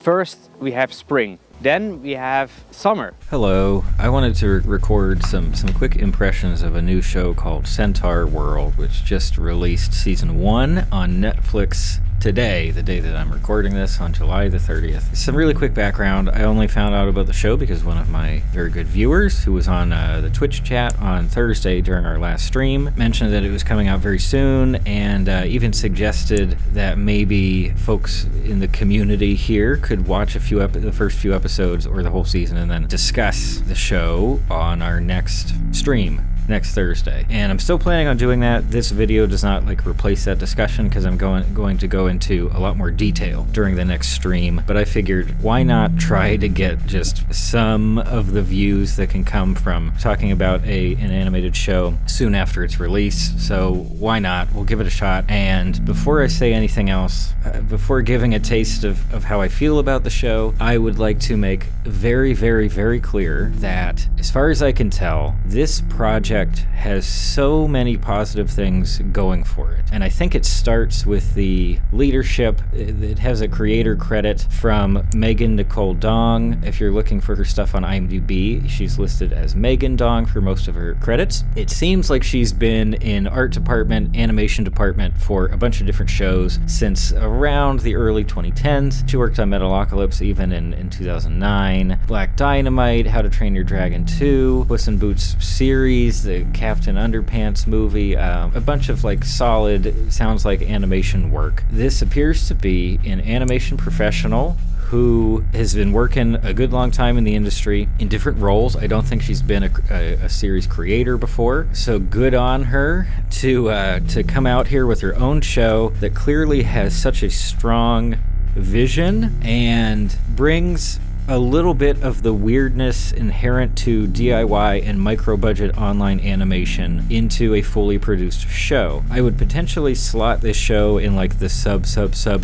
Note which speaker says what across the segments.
Speaker 1: First, we have spring. Then we have summer.
Speaker 2: Hello. I wanted to record some quick impressions of a new show called Centaurworld, which just released season 1 on Netflix today, the day that I'm recording this, on July the 30th. Some really quick background. I only found out about the show because one of my very good viewers, who was on the Twitch chat on Thursday during our last stream, mentioned that it was coming out very soon, and even suggested that maybe folks in the community here could watch the first few episodes or the whole season and then discuss the show on our next stream next Thursday. And I'm still planning on doing that. This video does not replace that discussion because I'm going to go into a lot more detail during the next stream, but I figured why not try to get just some of the views that can come from talking about an animated show soon after its release. So why not? We'll give it a shot. And before I say anything else, before giving a taste of how I feel about the show, I would like to make very, very, very clear that as far as I can tell, this project has so many positive things going for it. And I think it starts with the leadership. It has a creator credit from Megan Nicole Dong. If you're looking for her stuff on IMDb, she's listed as Megan Dong for most of her credits. It seems like she's been in art department, animation department for a bunch of different shows since around the early 2010s. She worked on Metalocalypse even in 2009, Black Dynamite, How to Train Your Dragon 2, Puss in Boots series, the Captain Underpants movie, a bunch of solid, sounds like animation work. This appears to be an animation professional who has been working a good long time in the industry in different roles. I don't think she's been a series creator before, so good on her to come out here with her own show that clearly has such a strong vision and brings a little bit of the weirdness inherent to DIY and micro-budget online animation into a fully produced show. I would potentially slot this show in the sub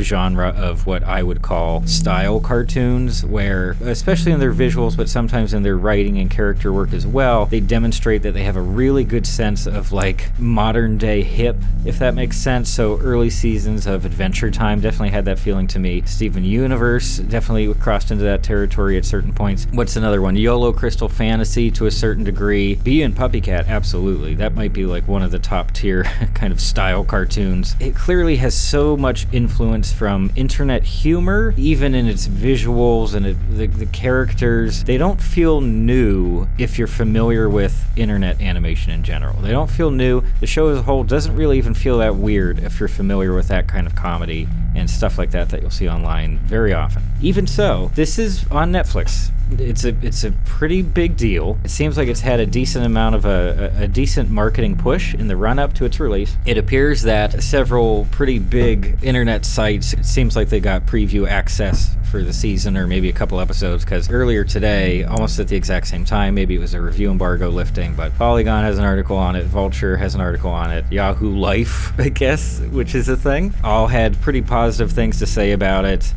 Speaker 2: genre of what I would call style cartoons, where, especially in their visuals, but sometimes in their writing and character work as well, they demonstrate that they have a really good sense of modern day hip, if that makes sense. So early seasons of Adventure Time definitely had that feeling to me. Steven Universe definitely crossed into that territory at certain points. What's another one? YOLO Crystal Fantasy to a certain degree. Bee and Puppycat, absolutely. That might be one of the top tier kind of style cartoons. It clearly has so much influence from internet humor, even in its visuals and the characters. They don't feel new if you're familiar with internet animation in general. They don't feel new. The show as a whole doesn't really even feel that weird if you're familiar with that kind of comedy and stuff like that you'll see online very often. Even so, this is on Netflix. It's a pretty big deal. It seems like it's had a decent amount of a decent marketing push in the run-up to its release. It appears that several pretty big internet sites, it seems like they got preview access for the season or maybe a couple episodes, because earlier today, almost at the exact same time, maybe it was a review embargo lifting, but Polygon has an article on it, Vulture has an article on it, Yahoo Life, I guess, which is a thing, all had pretty positive things to say about it.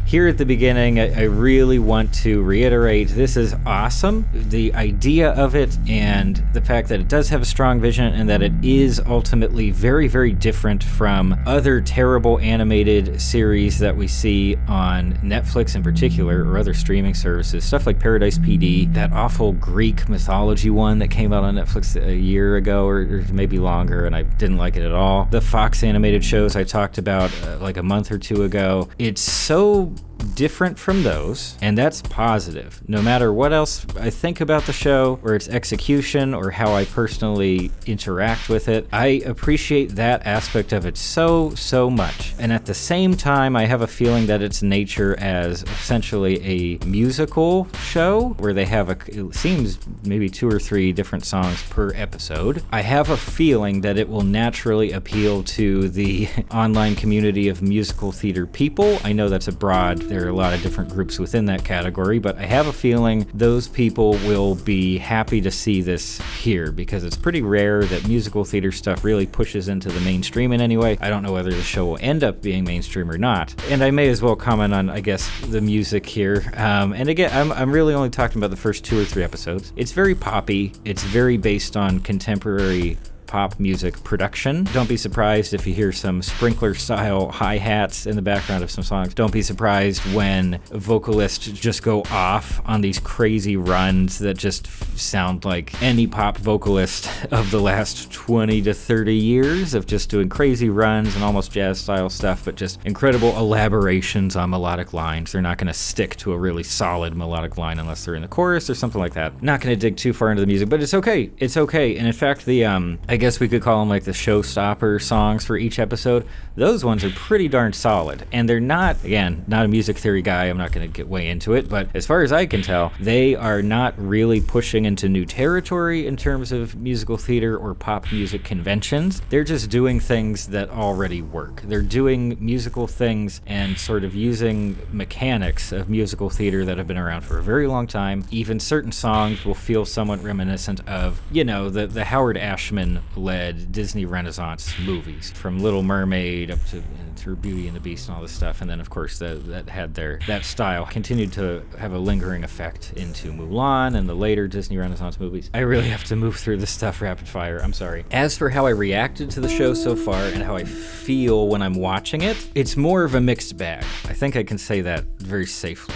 Speaker 2: Here at the beginning, I really want to reiterate, this is awesome. The idea of it and the fact that it does have a strong vision and that it is ultimately very, very different from other terrible animated series that we see on Netflix in particular, or other streaming services. Stuff like Paradise PD, that awful Greek mythology one that came out on Netflix a year ago or maybe longer, and I didn't like it at all. The Fox animated shows I talked about a month or two ago. It's so different from those, and that's positive. No matter what else I think about the show or its execution or how I personally interact with it, I appreciate that aspect of it so much. And at the same time, I have a feeling that its nature as essentially a musical show where they have it seems maybe 2 or 3 different songs per episode, I have a feeling that it will naturally appeal to the online community of musical theater people. I know that's a broad There are a lot of different groups within that category, but I have a feeling those people will be happy to see this here, because it's pretty rare that musical theater stuff really pushes into the mainstream in any way. I don't know whether the show will end up being mainstream or not. And I may as well comment on, I guess, the music here. And again, I'm really only talking about the first 2 or 3 episodes. It's very poppy. It's very based on contemporary pop music production. Don't be surprised if you hear some sprinkler-style hi-hats in the background of some songs. Don't be surprised when vocalists just go off on these crazy runs that just sound like any pop vocalist of the last 20 to 30 years of just doing crazy runs and almost jazz-style stuff, but just incredible elaborations on melodic lines. They're not going to stick to a really solid melodic line unless they're in the chorus or something like that. Not going to dig too far into the music, but it's okay. It's okay. And in fact, the I guess we could call them like the showstopper songs for each episode. Those ones are pretty darn solid. And they're not, again, not a music theory guy. I'm not going to get way into it, but as far as I can tell, they are not really pushing into new territory in terms of musical theater or pop music conventions. They're just doing things that already work. They're doing musical things and sort of using mechanics of musical theater that have been around for a very long time. Even certain songs will feel somewhat reminiscent of, you know, the Howard Ashman-led Disney Renaissance movies, from Little Mermaid up to through Beauty and the Beast and all this stuff. And then, of course, that style continued to have a lingering effect into Mulan and the later Disney Renaissance movies. I really have to move through this stuff rapid fire. I'm sorry. As for how I reacted to the show so far and how I feel when I'm watching it, it's more of a mixed bag. I think I can say that very safely.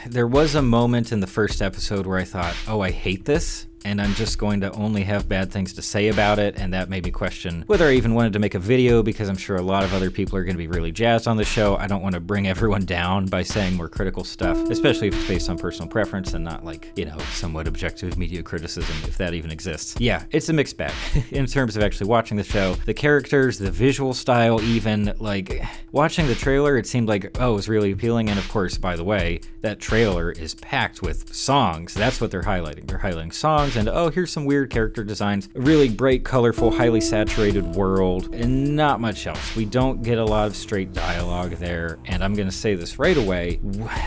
Speaker 2: There was a moment in the first episode where I thought, oh, I hate this, and I'm just going to only have bad things to say about it, and that made me question whether I even wanted to make a video, because I'm sure a lot of other people are going to be really jazzed on the show. I don't want to bring everyone down by saying more critical stuff, especially if it's based on personal preference and not like, you know, somewhat objective media criticism, if that even exists. Yeah, it's a mixed bag in terms of actually watching the show. The characters, the visual style even, like, watching the trailer, it seemed like, oh, it was really appealing, and of course, by the way, that trailer is packed with songs. That's what they're highlighting. They're highlighting songs, and oh, here's some weird character designs, a really bright, colorful, highly saturated world, and not much else. We don't get a lot of straight dialogue there, and I'm gonna say this right away,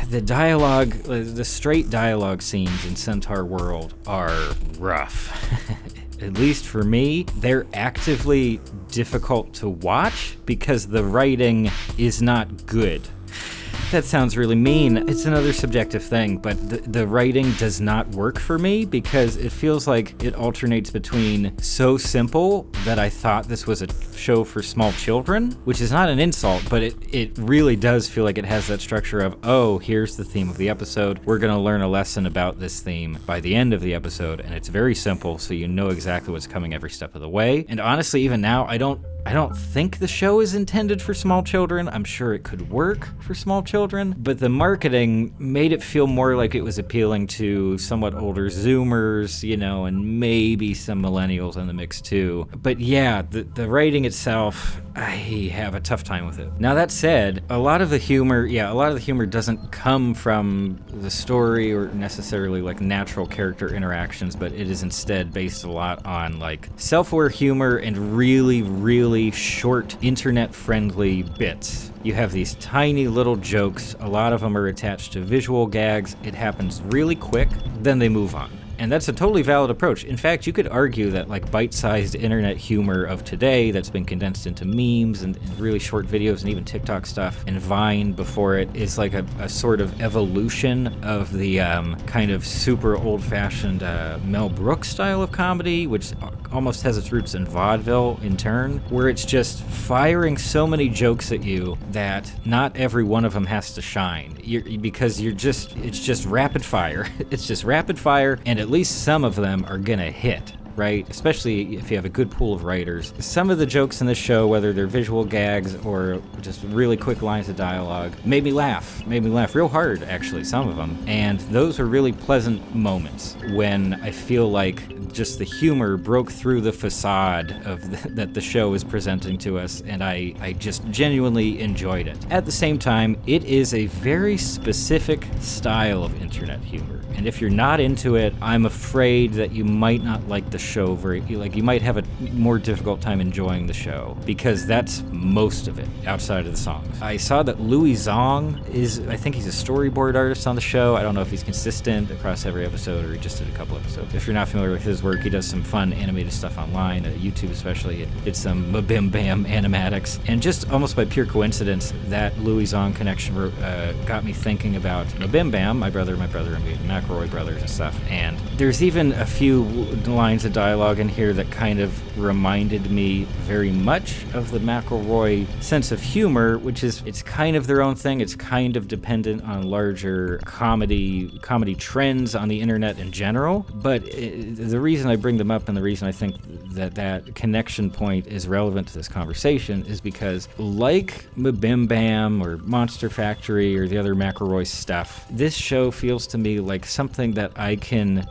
Speaker 2: the straight dialogue scenes in Centaurworld are rough. At least for me, they're actively difficult to watch because the writing is not good. That sounds really mean. It's another subjective thing, but the writing does not work for me because it feels like it alternates between so simple that I thought this was a show for small children, which is not an insult, but it really does feel like it has that structure of, oh, here's the theme of the episode. We're going to learn a lesson about this theme by the end of the episode, and it's very simple, so you know exactly what's coming every step of the way. And honestly, even now, I don't think the show is intended for small children. I'm sure it could work for small children, but the marketing made it feel more like it was appealing to somewhat older Zoomers, you know, and maybe some millennials in the mix too. But yeah, the writing itself, I have a tough time with it. Now that said, a lot of the humor doesn't come from the story or necessarily like natural character interactions, but it is instead based a lot on like self-aware humor and really short internet-friendly bits. You have these tiny little jokes, a lot of them are attached to visual gags, it happens really quick, then they move on. And that's a totally valid approach. In fact, you could argue that like bite-sized internet humor of today that's been condensed into memes and really short videos and even TikTok stuff and Vine before it is like a sort of evolution of the kind of super old-fashioned Mel Brooks style of comedy, which almost has its roots in vaudeville in turn, where it's just firing so many jokes at you that not every one of them has to shine. It's just rapid fire. It's just rapid fire, and at least some of them are gonna hit, right? Especially if you have a good pool of writers. Some of the jokes in this show, whether they're visual gags or just really quick lines of dialogue, made me laugh real hard, actually, some of them. And those are really pleasant moments when I feel like just the humor broke through the facade of that the show is presenting to us, and I just genuinely enjoyed it. At the same time, it is a very specific style of internet humor, and if you're not into it, I'm afraid that you might not like the show you might have a more difficult time enjoying the show, because that's most of it outside of the songs. I saw that Louis Zong I think he's a storyboard artist on the show. I don't know if he's consistent across every episode or he just did a couple episodes. If you're not familiar with his work, he does some fun animated stuff online, YouTube especially. It's some Mabim Bam animatics, and just almost by pure coincidence, that Louis Zong connection got me thinking about Mabim Bam, my brother and me, McElroy brothers and stuff. And there's even a few lines of dialogue in here that kind of reminded me very much of the McElroy sense of humor, which is, it's kind of their own thing. It's kind of dependent on larger comedy trends on the internet in general. But the reason I bring them up and the reason I think that connection point is relevant to this conversation is because, like Bim Bam or Monster Factory or the other McElroy stuff, this show feels to me like something that I can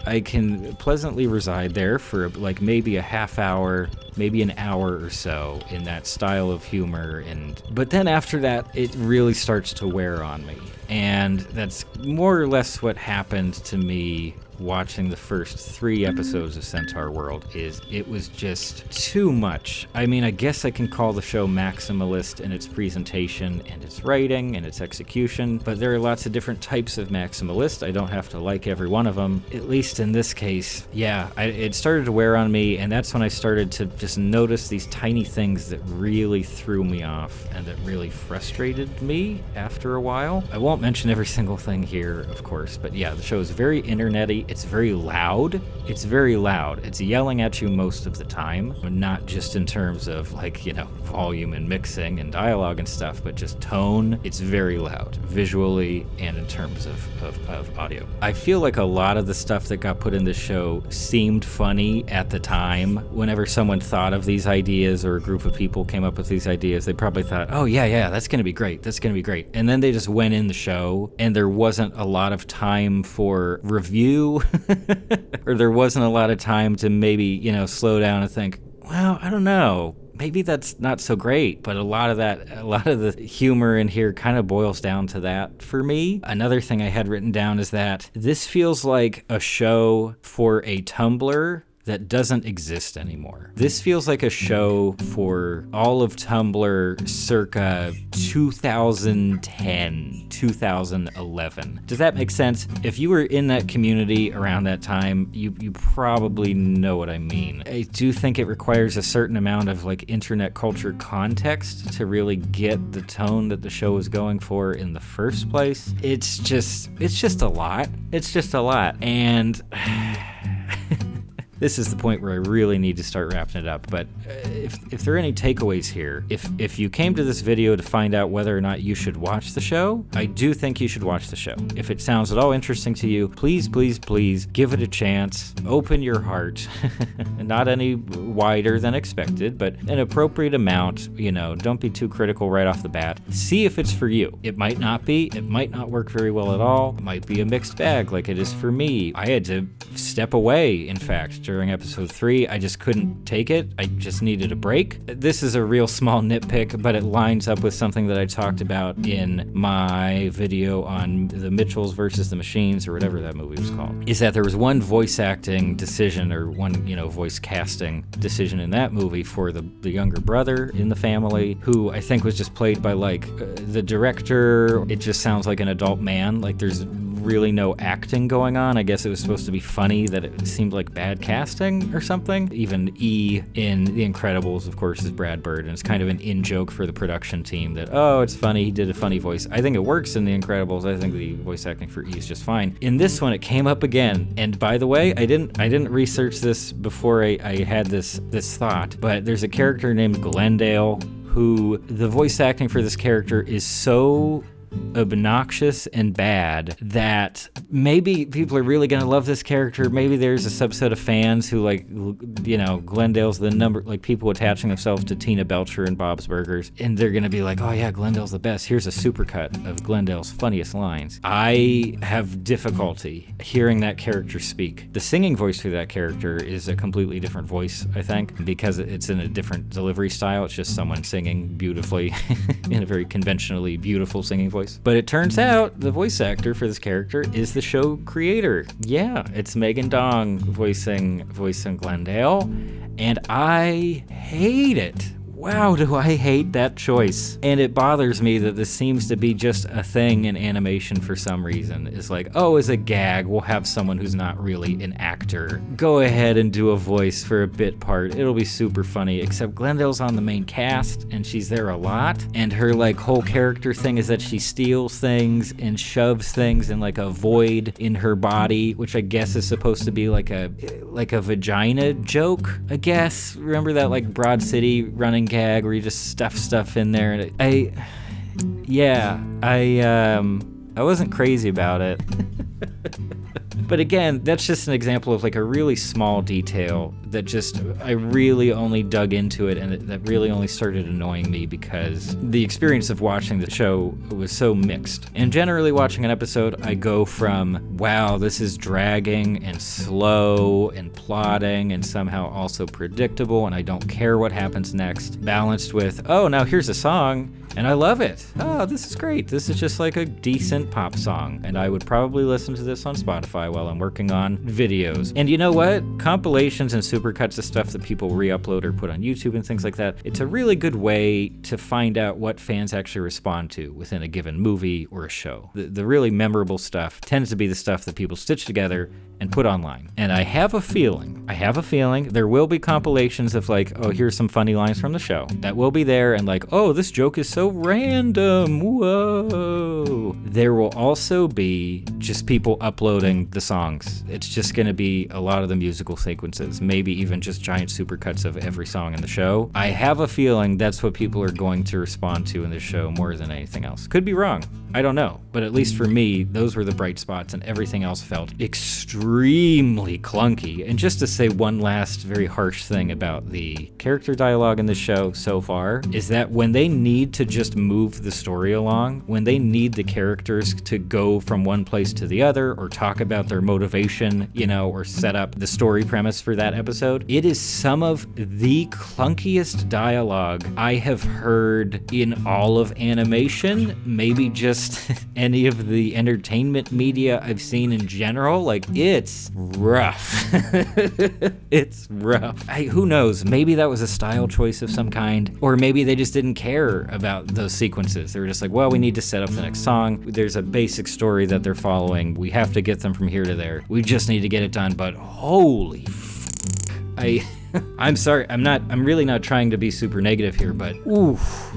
Speaker 2: pleasantly reside there for like maybe a half hour, maybe an hour or so in that style of humor, but then after that it really starts to wear on me. And that's more or less what happened to me watching the first 3 episodes of Centaurworld. Is it was just too much. I mean, I guess I can call the show maximalist in its presentation and its writing and its execution, but there are lots of different types of maximalist. I don't have to like every one of them. At least in this case, yeah, it started to wear on me, and that's when I started to just notice these tiny things that really threw me off and that really frustrated me after a while. I won't mention every single thing here, of course, but yeah, the show is very internety. It's very loud. It's very loud. It's yelling at you most of the time, not just in terms of like, you know, volume and mixing and dialogue and stuff, but just tone. It's very loud, visually and in terms of audio. I feel like a lot of the stuff that got put in this show seemed funny at the time. Whenever someone thought of these ideas or a group of people came up with these ideas, they probably thought, oh yeah, that's gonna be great. That's gonna be great. And then they just went in the show and there wasn't a lot of time for review or there wasn't a lot of time to maybe, you know, slow down and think, well, I don't know, maybe that's not so great. But a lot of the humor in here kind of boils down to that for me. Another thing I had written down is that this feels like a show for a Tumblr that doesn't exist anymore. This feels like a show for all of Tumblr circa 2010, 2011. Does that make sense? If you were in that community around that time, you probably know what I mean. I do think it requires a certain amount of like internet culture context to really get the tone that the show is going for in the first place. It's just a lot. It's just a lot. And this is the point where I really need to start wrapping it up. But if there are any takeaways here, if you came to this video to find out whether or not you should watch the show, I do think you should watch the show. If it sounds at all interesting to you, please give it a chance. Open your heart. Not any wider than expected, but an appropriate amount. You know, don't be too critical right off the bat. See if it's for you. It might not be. It might not work very well at all. It might be a mixed bag like it is for me. I had to step away, in fact, during episode 3. I just couldn't take it. I just needed a break. This is a real small nitpick, but it lines up with something that I talked about in my video on the Mitchells versus the Machines, or whatever that movie was called, is that there was one voice acting decision, or one, you know, voice casting decision in that movie for the younger brother in the family, who I think was just played by like the director. It just sounds like an adult man. Like there's really no acting going on. I guess it was supposed to be funny that it seemed like bad casting or something. Even E in The Incredibles, of course, is Brad Bird, and it's kind of an in-joke for the production team that, oh, it's funny, he did a funny voice. I think it works in The Incredibles. I think the voice acting for E is just fine. In this one, it came up again, and by the way, I didn't research this before I had this thought, but there's a character named Glendale who the voice acting for this character is so obnoxious and bad that maybe people are really gonna love this character. Maybe there's a subset of fans who, like, you know, Glendale's the number, like people attaching themselves to Tina Belcher and Bob's Burgers, and they're gonna be like, oh yeah, Glendale's the best. Here's a supercut of Glendale's funniest lines. I have difficulty hearing that character speak. The singing voice for that character is a completely different voice, I think, because it's in a different delivery style. It's just someone singing beautifully in a very conventionally beautiful singing voice. But it turns out the voice actor for this character is the show creator. Yeah, it's Megan Dong voicing Glendale, and I hate it. wow, do I hate that choice. And it bothers me that this seems to be just a thing in animation for some reason. It's like, oh, as a gag, we'll have someone who's not really an actor go ahead and do a voice for a bit part. It'll be super funny, except Glendale's on the main cast, and she's there a lot. And her, like, whole character thing is that she steals things and shoves things in, like, a void in her body, which I guess is supposed to be like a vagina joke, I guess. Remember that, like, Broad City running gag where you just stuff stuff in there? And I wasn't crazy about it. But again, that's just an example of like a really small detail that just, I really only dug into it, and that really only started annoying me because the experience of watching the show was so mixed. And generally watching an episode, I go from, wow, this is dragging and slow and plotting and somehow also predictable and I don't care what happens next, balanced with, oh, now here's a song and I love it. Oh, this is great. This is just like a decent pop song. And I would probably listen to this on Spotify while I'm working on videos. And you know what? Compilations and supercuts of stuff that people re-upload or put on YouTube and things like that, it's a really good way to find out what fans actually respond to within a given movie or a show. The really memorable stuff tends to be the stuff that people stitch together and put online. And I have a feeling there will be compilations of like, oh, here's some funny lines from the show. That will be there, and like, oh, this joke is so random, whoa. There will also be just people uploading the songs. It's just gonna be a lot of the musical sequences, maybe even just giant supercuts of every song in the show. I have a feeling that's what people are going to respond to in this show more than anything else. Could be wrong, I don't know. But at least for me, those were the bright spots, and everything else felt extremely clunky. And just to say one last very harsh thing about the character dialogue in the show so far, is that when they need to just move the story along, when they need the characters to go from one place to the other, or talk about their motivation, you know, or set up the story premise for that episode, it is some of the clunkiest dialogue I have heard in all of animation, maybe just any of the entertainment media I've seen in general. Like, it's rough. It's rough. Who knows? Maybe that was a style choice of some kind, or maybe they just didn't care about those sequences. They were just like, well, we need to set up the next song. There's a basic story that they're following. We have to get them from here to there. We just need to get it done. But holy I'm sorry. I'm really not trying to be super negative here, but oof.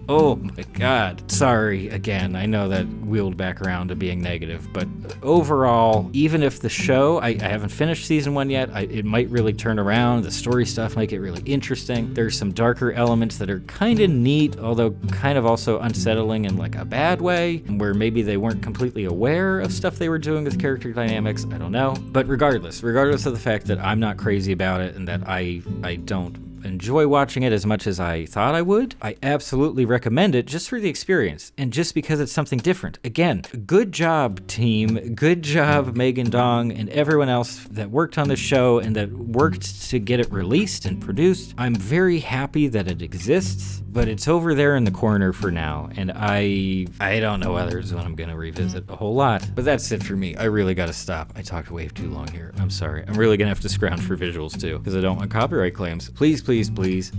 Speaker 2: Oh my God. Sorry again. I know that wheeled back around to being negative, but overall, even if the show, I haven't finished season 1 yet, it might really turn around. The story stuff might get really interesting. There's some darker elements that are kind of neat, although kind of also unsettling in like a bad way, where maybe they weren't completely aware of stuff they were doing with character dynamics. I don't know. But regardless of the fact that I'm not crazy about it and that I don't enjoy watching it as much as I thought I would, I absolutely recommend it just for the experience and just because it's something different. Again, good job, team. Good job, Megan Dong and everyone else that worked on the show and that worked to get it released and produced. I'm very happy that it exists, but it's over there in the corner for now, and I don't know whether it's one I'm going to revisit a whole lot. But that's it for me. I really got to stop. I talked way too long here. I'm sorry. I'm really going to have to scrounge for visuals too, because I don't want copyright claims. Please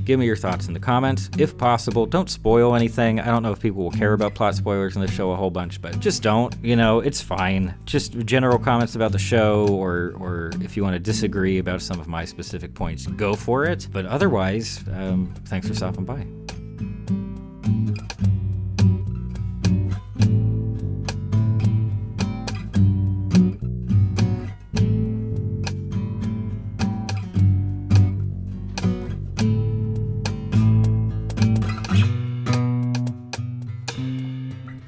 Speaker 2: give me your thoughts in the comments. If possible, don't spoil anything. I don't know if people will care about plot spoilers in the show a whole bunch, but just don't. You know, it's fine. Just general comments about the show, or if you want to disagree about some of my specific points, go for it. But otherwise, thanks for stopping by.